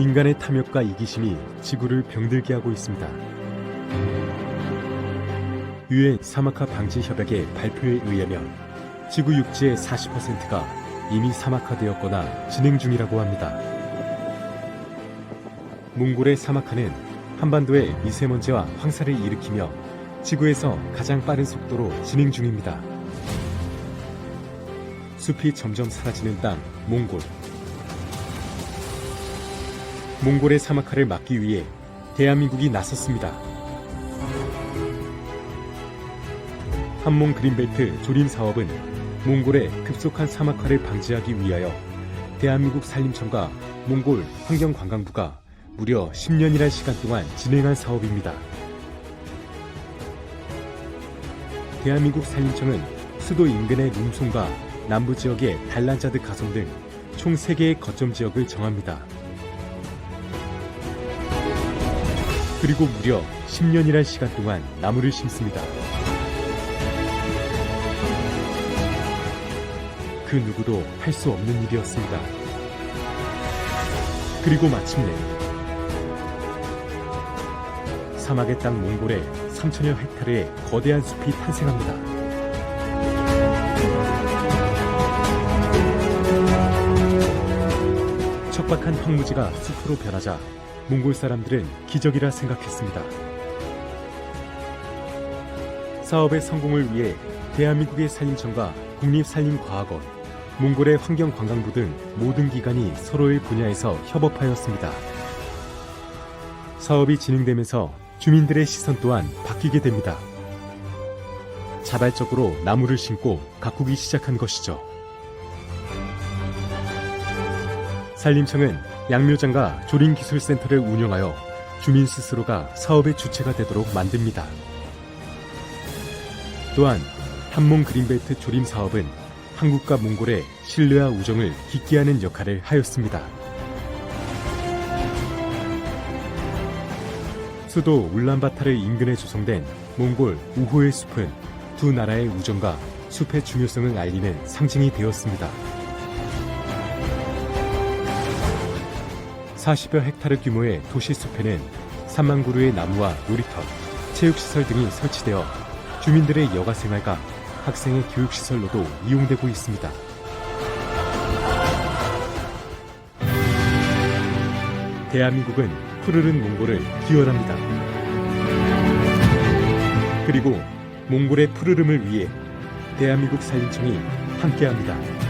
인간의 탐욕과 이기심이 지구를 병들게 하고 있습니다. 유엔 사막화 방지 협약의 발표에 의하면 지구 육지의 40%가 이미 사막화되었거나 진행 중이라고 합니다. 몽골의 사막화는 한반도의 미세먼지와 황사를 일으키며 지구에서 가장 빠른 속도로 진행 중입니다. 숲이 점점 사라지는 땅, 몽골. 몽골의 사막화를 막기 위해 대한민국이 나섰습니다. 한몽 그린벨트 조림 사업은 몽골의 급속한 사막화를 방지하기 위하여 대한민국 산림청과 몽골 환경관광부가 무려 10년이란 시간 동안 진행한 사업입니다. 대한민국 산림청은 수도 인근의 농촌과 남부 지역의 달란자드 가송 등 총 3개의 거점 지역을 정합니다. 그리고 무려 10년이란 시간 동안 나무를 심습니다. 그 누구도 할 수 없는 일이었습니다. 그리고 마침내 사막의 땅 몽골에 3천여 헥타르의 거대한 숲이 탄생합니다. 척박한 황무지가 숲으로 변하자 몽골 사람들은 기적이라 생각했습니다. 사업의 성공을 위해 대한민국의 산림청과 국립산림과학원, 몽골의 환경관광부 등 모든 기관이 서로의 분야에서 협업하였습니다. 사업이 진행되면서 주민들의 시선 또한 바뀌게 됩니다. 자발적으로 나무를 심고 가꾸기 시작한 것이죠. 산림청은 양묘장과 조림기술센터를 운영하여 주민 스스로가 사업의 주체가 되도록 만듭니다. 또한 한몽 그린벨트 조림 사업은 한국과 몽골의 신뢰와 우정을 깊게 하는 역할을 하였습니다. 수도 울란바타르 인근에 조성된 몽골 우호의 숲은 두 나라의 우정과 숲의 중요성을 알리는 상징이 되었습니다. 40여 헥타르 규모의 도시 숲에는 3만 그루의 나무와 놀이터, 체육시설 등이 설치되어 주민들의 여가생활과 학생의 교육시설로도 이용되고 있습니다. 대한민국은 푸르른 몽골을 기원합니다. 그리고 몽골의 푸르름을 위해 대한민국 산림청이 함께합니다.